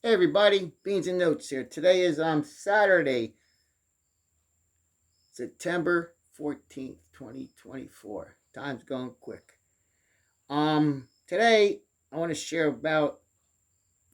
Hey everybody, Beans and Notes here. Today is Saturday, September 14th, 2024. Time's going quick. Today I want to share about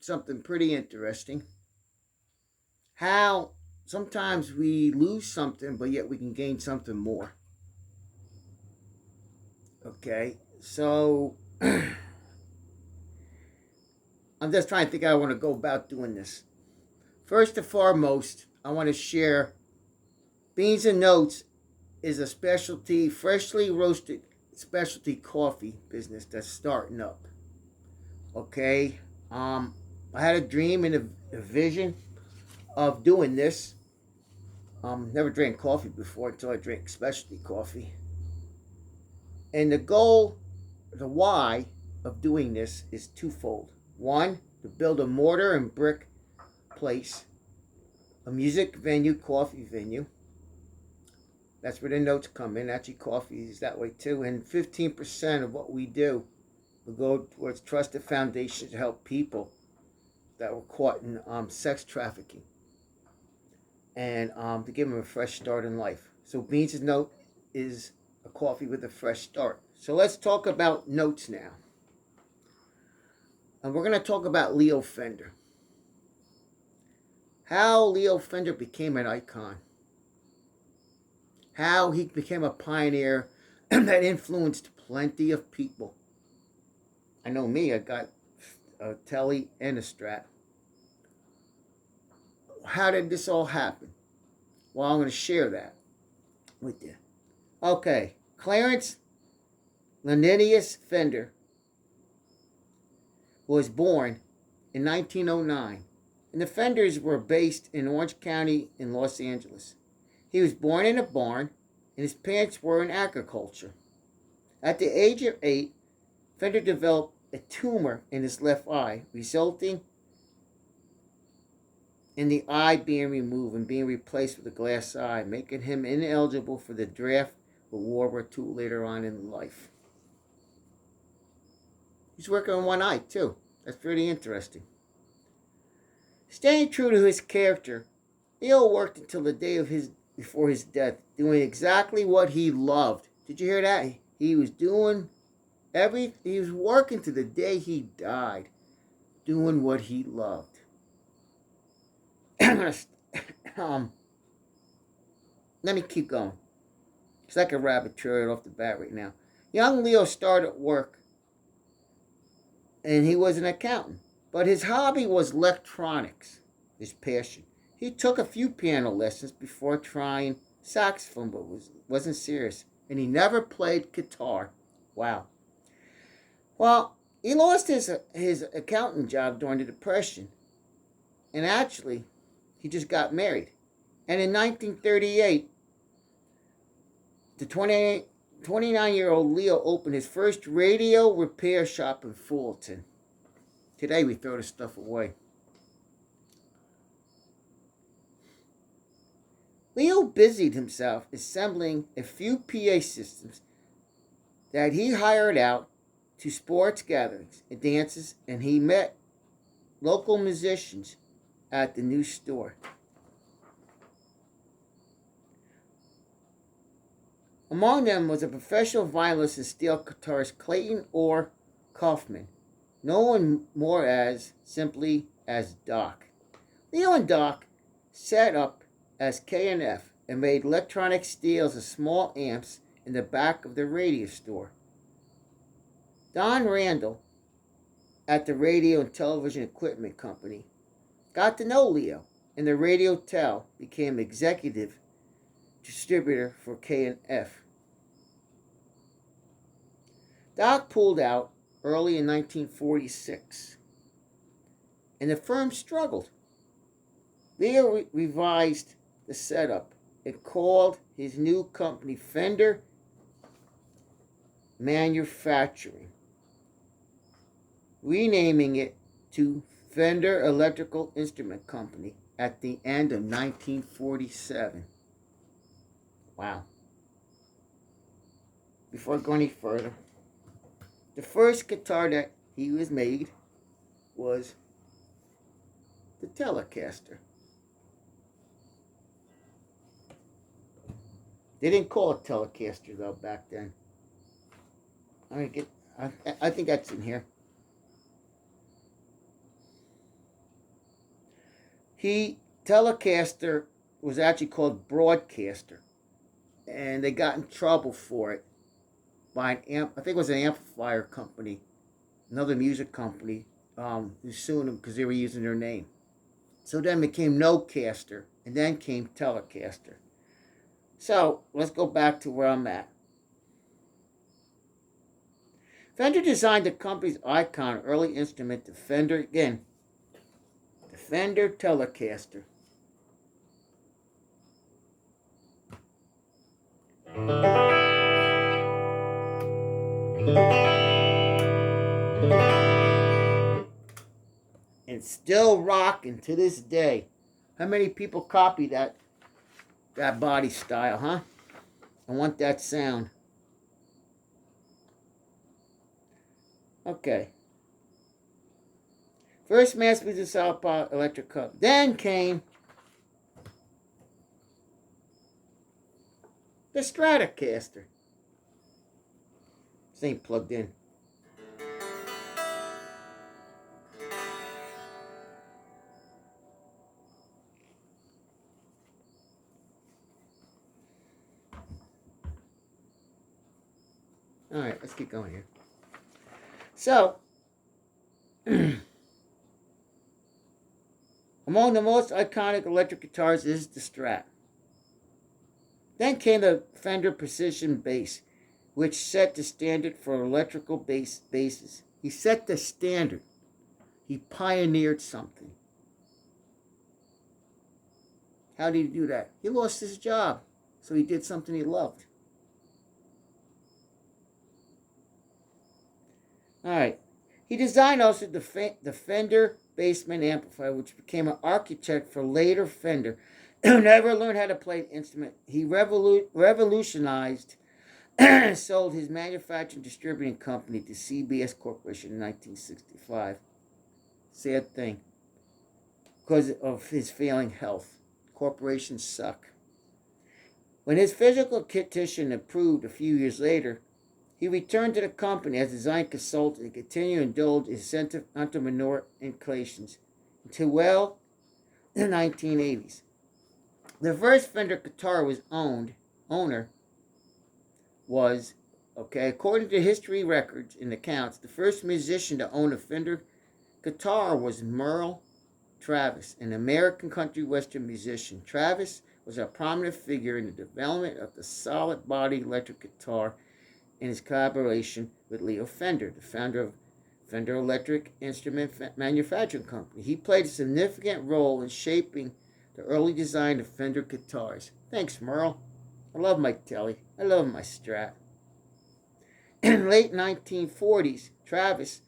something pretty interesting. How sometimes we lose something, but yet we can gain something more. Okay, so I'm just trying to think how I want to go about doing this. First and foremost, I want to share Beans and Notes is a specialty, freshly roasted specialty coffee business that's starting up. Okay, I had a dream and a vision of doing this. Never drank coffee before until I drank specialty coffee, and the goal, the why of doing this is twofold. One, to build a mortar and brick place, a music venue, coffee venue. That's where the notes come in. Actually, coffee is that way too. And 15% of what we do will go towards trusted foundations to help people that were caught in sex trafficking and to give them a fresh start in life. So Beans' Note is a coffee with a fresh start. So let's talk about notes now. And we're going to talk about Leo Fender. How Leo Fender became an icon. How he became a pioneer that influenced plenty of people. I know me, I got a Tele and a Strat. How did this all happen? Well, I'm going to share that with you. Okay, Clarence Leonidas Fender was born in 1909, and the Fenders were based in Orange County in Los Angeles. He was born in a barn, and his parents were in agriculture. At the age of 8, Fender developed a tumor in his left eye, resulting in the eye being removed and being replaced with a glass eye, making him ineligible for the draft for World War II later on in life. He's working on one eye, too. That's pretty interesting. Staying true to his character, Leo worked until the day of before his death, doing exactly what he loved. Did you hear that? He was doing he was working to the day he died, doing what he loved. Let me keep going. It's like a rabbit trail off the bat right now. Young Leo started work, and he was an accountant. But his hobby was electronics, his passion. He took a few piano lessons before trying saxophone, but wasn't serious. And he never played guitar. Wow. Well, he lost his accountant job during the Depression. And actually, he just got married. And in 1938, the 29-year-old Leo opened his first radio repair shop in Fullerton. Today we throw this stuff away. Leo busied himself assembling a few PA systems that he hired out to sports gatherings and dances, and he met local musicians at the new store. Among them was a professional violinist and steel guitarist Clayton Orr Kaufman, known more as simply as Doc. Leo and Doc set up as K&F and made electronic steels and small amps in the back of the radio store. Don Randall at the Radio and Television Equipment Company got to know Leo, and the Radio Tel became executive distributor for K&F. Doc pulled out early in 1946, and the firm struggled. Leo revised the setup and called his new company Fender Manufacturing, renaming it to Fender Electrical Instrument Company at the end of 1947. Wow. Before I go any further, the first guitar that he was made was the Telecaster. They didn't call it Telecaster though back then. I think that's in here. Telecaster was actually called Broadcaster, and they got in trouble for it by I think it was an amplifier company, another music company, who sued them because they were using their name. So then it became Nocaster, and then came Telecaster. So let's go back to where I'm at. Fender designed the company's icon early instrument, the Fender Telecaster. And still rocking to this day. How many people copy that body style, huh? I want that sound. Okay. First mass-produced solid power electric cup. Then came the Stratocaster. This ain't plugged in. Alright, let's keep going here. So, among the most iconic electric guitars is the Strat. Then came the Fender Precision Bass, which set the standard for electrical basses. He set the standard. He pioneered something. How did he do that? He lost his job, so he did something he loved. Alright. He designed also the Fender Bassman amplifier, which became an architect for later Fender, who never learned how to play the instrument. He revolutionized and sold his manufacturing distributing company to CBS Corporation in 1965. Sad thing. Because of his failing health. Corporations suck. When his physical condition improved a few years later, he returned to the company as design consultant and continued to indulge his entrepreneur inclinations until well the 1980s. The first Fender guitar owner was, according to history records and accounts, the first musician to own a Fender guitar was Merle Travis, an American country western musician. Travis was a prominent figure in the development of the solid body electric guitar in his collaboration with Leo Fender, the founder of Fender Electric Instrument Manufacturing Company. He played a significant role in shaping the early design of Fender guitars. Thanks, Merle. I love my Tele. I love my Strat. In the late 1940s, Travis,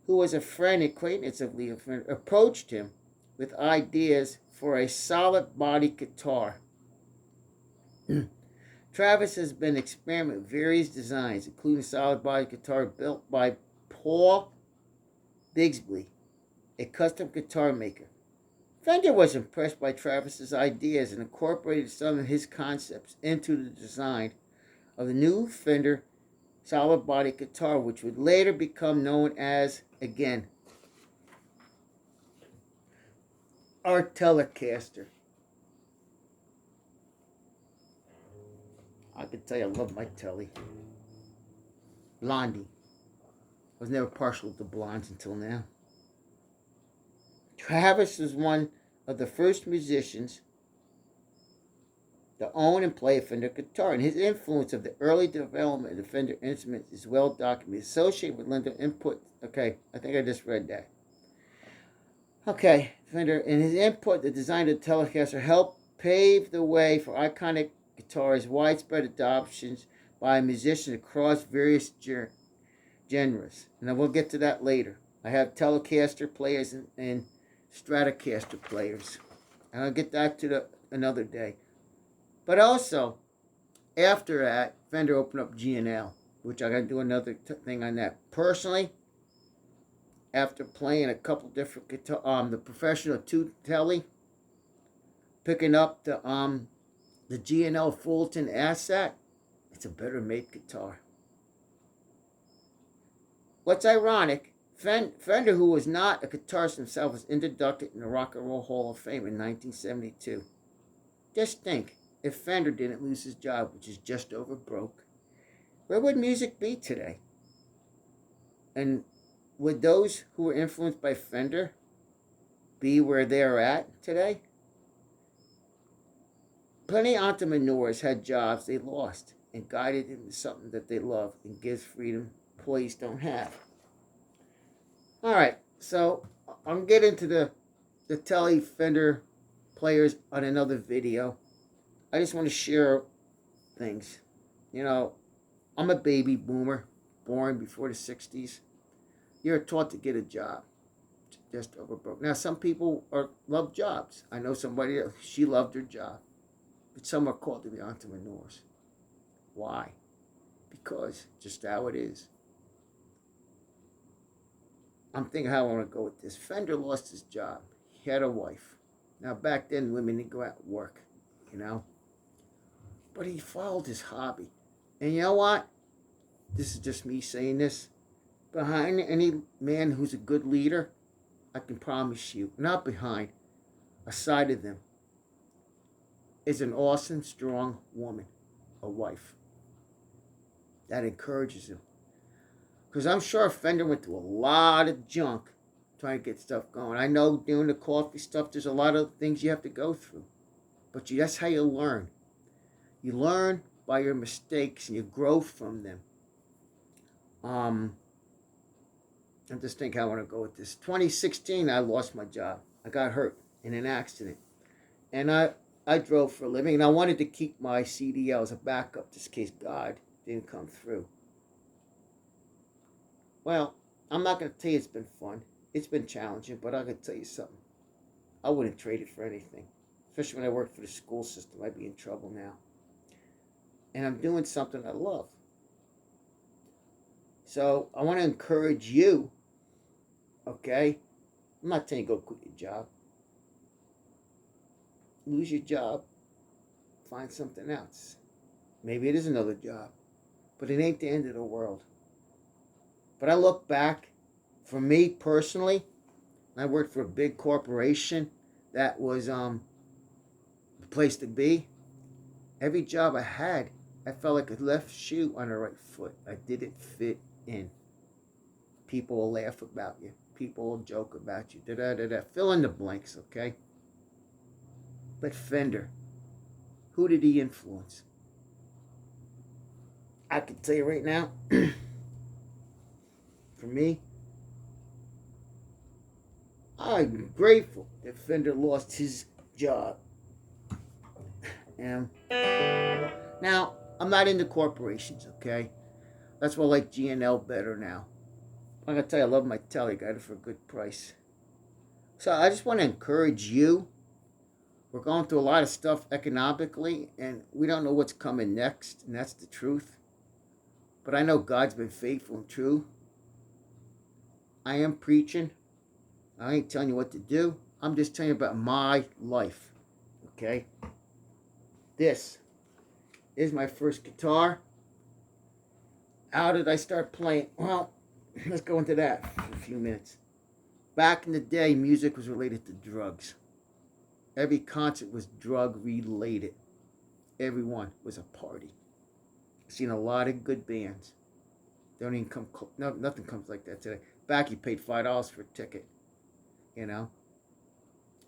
who was a friend and acquaintance of Leo Fender, approached him with ideas for a solid body guitar. Travis has been experimenting with various designs, including a solid body guitar built by Paul Bigsby, a custom guitar maker. Fender was impressed by Travis's ideas and incorporated some of his concepts into the design of the new Fender solid body guitar, which would later become known as, again, our Telecaster. I can tell you I love my Tele. Blondie. I was never partial to blondes until now. Travis was one of the first musicians to own and play a Fender guitar, and his influence of the early development of the Fender instrument is well documented, associated with Fender input. Okay, I think I just read that. Okay, Fender, and his input, the design of the Telecaster, helped pave the way for iconic guitars, widespread adoptions by musicians across various genres. And I will get to that later. I have Telecaster players and Stratocaster players. And I'll get that to another day. But also, after that, Fender opened up G&L, which I got to do another thing on that. Personally, after playing a couple different guitar, the professional Telly, picking up the G&L Fulton Asset. It's a better made guitar. What's ironic, Fender, who was not a guitarist himself, was inducted in the Rock and Roll Hall of Fame in 1972. Just think, if Fender didn't lose his job, which is just over broke, where would music be today? And would those who were influenced by Fender be where they are at today? Plenty of entrepreneurs had jobs they lost and guided into something that they love and gives freedom employees don't have. All right, so I'm getting into the Tele Fender players on another video. I just want to share things. You know, I'm a baby boomer, born before the 60s. You're taught to get a job, just over broke. Now, some people love jobs. I know somebody else, she loved her job. But some are called to be entrepreneurs. Why? Because just how it is. I'm thinking how I want to go with this. Fender lost his job. He had a wife. Now, back then, women didn't go out and work, you know. But he followed his hobby. And you know what? This is just me saying this. Behind any man who's a good leader, I can promise you, not behind, aside of them, is an awesome, strong woman, a wife, that encourages him. Because I'm sure Fender went through a lot of junk trying to get stuff going. I know doing the coffee stuff, there's a lot of things you have to go through. But that's how you learn. You learn by your mistakes and you grow from them. I'm just thinking how I want to go with this. 2016, I lost my job. I got hurt in an accident. And I drove for a living, and I wanted to keep my CDL as a backup just in case God didn't come through. Well, I'm not going to tell you it's been fun. It's been challenging, but I'm going to tell you something. I wouldn't trade it for anything. Especially when I worked for the school system. I'd be in trouble now. And I'm doing something I love. So I want to encourage you, okay? I'm not telling you go quit your job. Lose your job. Find something else. Maybe it is another job. But it ain't the end of the world. But I look back, for me personally, I worked for a big corporation that was the place to be. Every job I had, I felt like a left shoe on the right foot. I didn't fit in. People will laugh about you. People will joke about you. Da-da-da-da. Fill in the blanks, okay? But Fender, who did he influence? I can tell you right now, for me, I'm grateful that Fender lost his job. And now, I'm not into corporations, okay? That's why I like G&L better now. I'm going to tell you, I love my Telly. Got it for a good price. So I just want to encourage you. We're going through a lot of stuff economically, and we don't know what's coming next, and that's the truth. But I know God's been faithful and true. I am preaching. I ain't telling you what to do. I'm just telling you about my life, okay? This is my first guitar. How did I start playing? Well, let's go into that for a few minutes. Back in the day, music was related to drugs. Every concert was drug-related. Everyone was a party. I've seen a lot of good bands. Don't even come close. No, nothing comes like that today. Back, you paid $5 for a ticket. You know?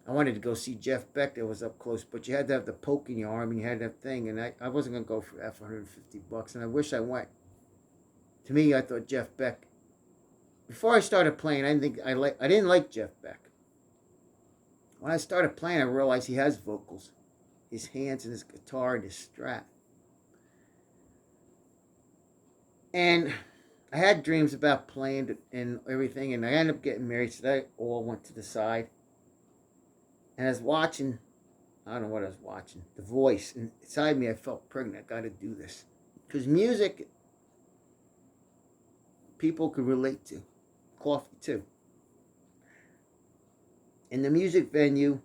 I wanted to go see Jeff Beck that was up close, but you had to have the poke in your arm and you had that thing, and I wasn't going to go for that for $150, and I wish I went. To me, I thought Jeff Beck. Before I started playing, I didn't like Jeff Beck. When I started playing, I realized he has vocals. His hands and his guitar and his Strat. And I had dreams about playing and everything, and I ended up getting married, so that all went to the side. And I was watching, I don't know what I was watching, The Voice, and inside me I felt pregnant. I got to do this. Because music, people could relate to. Coffee, too. And the music venue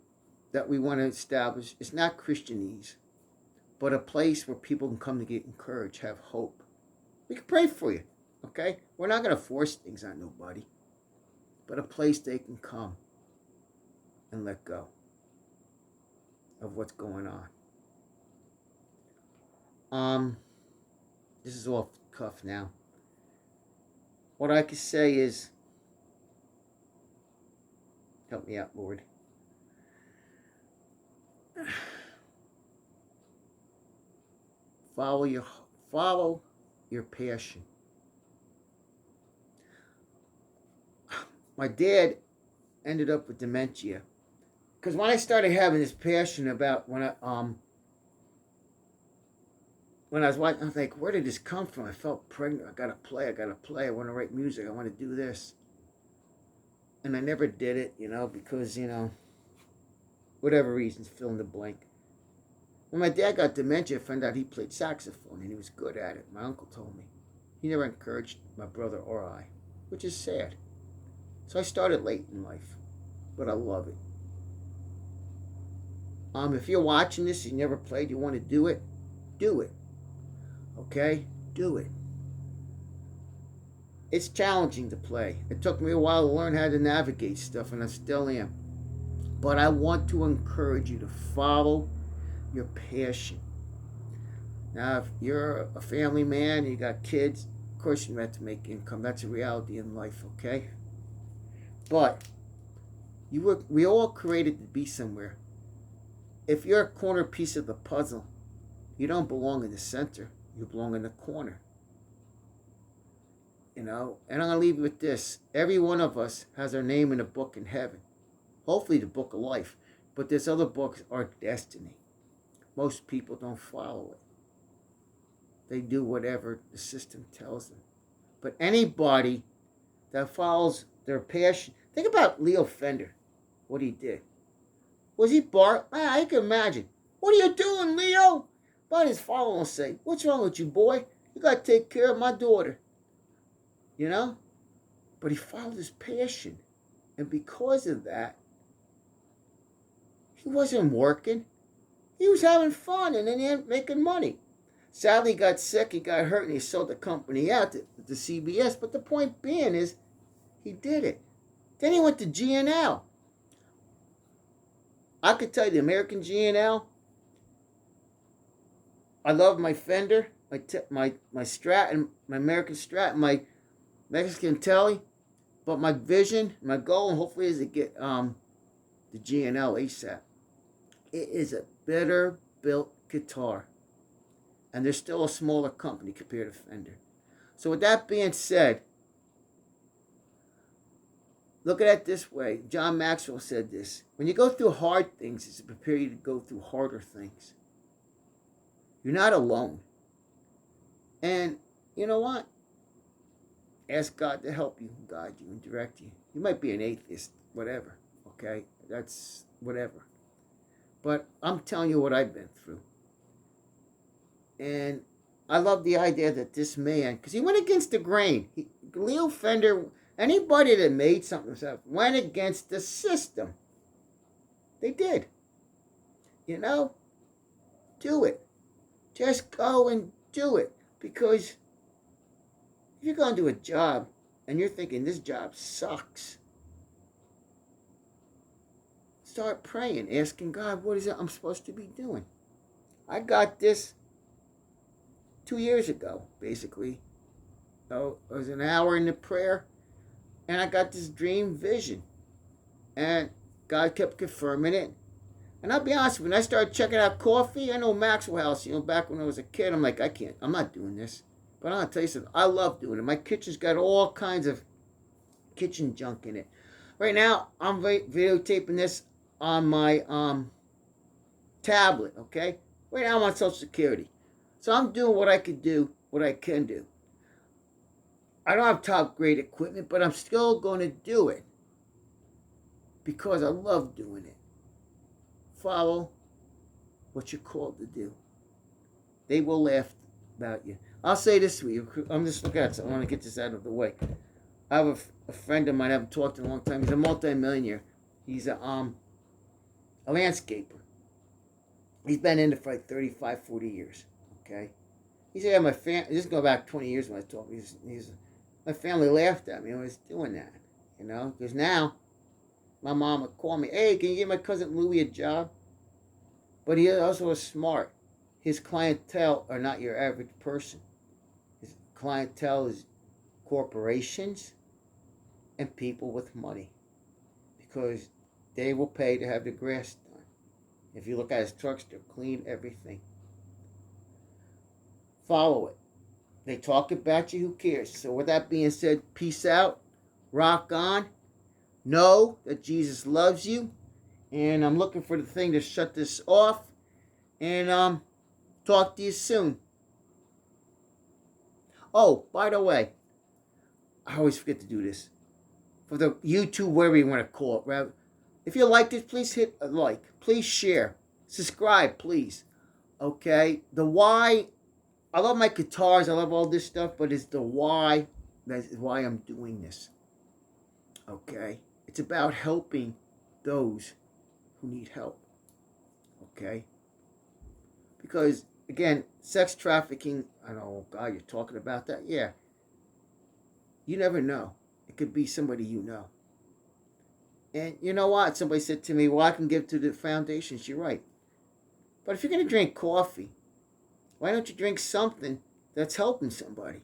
that we want to establish is not Christianese, but a place where people can come to get encouraged, have hope. We can pray for you, okay? We're not going to force things on nobody, but a place they can come and let go of what's going on. This is off the cuff now. What I can say is, help me out, Lord. Follow your passion. My dad ended up with dementia because when I started having this passion about when I was watching, I was like, where did this come from? I felt pregnant. I gotta play. I want to write music. I want to do this. And I never did it, because, whatever reasons, fill in the blank. When my dad got dementia, I found out he played saxophone and he was good at it. My uncle told me. He never encouraged my brother or I, which is sad. So I started late in life, but I love it. If you're watching this, you never played, you want to do it, do it. Okay? Do it. It's challenging to play. It took me a while to learn how to navigate stuff, and I still am. But I want to encourage you to follow your passion. Now, if you're a family man, you got kids, of course you have to make income. That's a reality in life, okay? But we all created to be somewhere. If you're a corner piece of the puzzle, you don't belong in the center. You belong in the corner. And I'm going to leave you with this. Every one of us has our name in a book in heaven. Hopefully the book of life. But there's other books, our destiny. Most people don't follow it. They do whatever the system tells them. But anybody that follows their passion, think about Leo Fender, what he did. Was he barred? I can imagine. What are you doing, Leo? But his followers will say, what's wrong with you, boy? You got to take care of my daughter. But he followed his passion. And because of that, he wasn't working. He was having fun and then he ended up making money. Sadly, he got sick, he got hurt, and he sold the company out to CBS. But the point being is, he did it. Then he went to G&L. I could tell you, the American G&L, I love my Fender, my Strat, and my American Strat, and my Mexican Tele. But my vision, my goal, and hopefully is to get the G&L ASAP. It is a better built guitar. And they're still a smaller company compared to Fender. So with that being said, look at it this way. John Maxwell said this. When you go through hard things, it's to prepare you to go through harder things. You're not alone. And you know what? Ask God to help you, guide you, and direct you. You might be an atheist, whatever, okay? That's whatever. But I'm telling you what I've been through. And I love the idea that this man, because he went against the grain. Leo Fender, anybody that made something himself, went against the system. They did. Do it. Just go and do it. Because if you're going to do a job and you're thinking this job sucks, start praying, asking God, what is it I'm supposed to be doing? I got this 2 years ago, basically. So it was an hour in the prayer, and I got this dream vision. And God kept confirming it. And I'll be honest, when I started checking out coffee, I know Maxwell House, back when I was a kid, I'm like, I'm not doing this. But I'm going to tell you something, I love doing it. My kitchen's got all kinds of kitchen junk in it. Right now, I'm videotaping this on my tablet, okay? Right now I'm on Social Security. So I'm doing what I can do. I don't have top grade equipment, but I'm still going to do it. Because I love doing it. Follow what you're called to do. They will laugh about you. I'll say this to you. I'm just looking at it, so I want to get this out of the way. I have a friend of mine I haven't talked to in a long time. He's a multi-millionaire. He's a landscaper. He's been in it for like 35, 40 years. Okay. He said, yeah, my family, this is going back 20 years when I told him. My family laughed at me when I was doing that. You know, because now my mom would call me, hey, can you give my cousin Louie a job? But he also was smart. His clientele are not your average person. His clientele is corporations and people with money, because they will pay to have the grass done. If you look at his trucks, they're clean, everything. Follow it. They talk about you, who cares? So with that being said, peace out, rock on, know that Jesus loves you, and I'm looking for the thing to shut this off, and talk to you soon. Oh, by the way, I always forget to do this. For the YouTube, whatever you want to call it, right? If you like this, please hit a like. Please share. Subscribe, please. Okay? The why, I love my guitars, I love all this stuff, but it's the why, that is why I'm doing this. Okay? It's about helping those who need help. Okay? Because, again, sex trafficking, I know, God, you're talking about that. Yeah. You never know. It could be somebody you know. And you know what? Somebody said to me, well, I can give to the foundations. You're right. But if you're going to drink coffee, why don't you drink something that's helping somebody?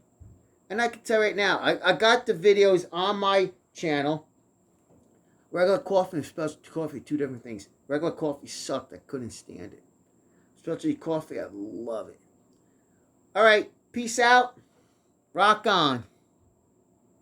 And I can tell right now, I got the videos on my channel. Regular coffee and specialty coffee, two different things. Regular coffee sucked. I couldn't stand it. Specialty coffee, I love it. All right. Peace out. Rock on.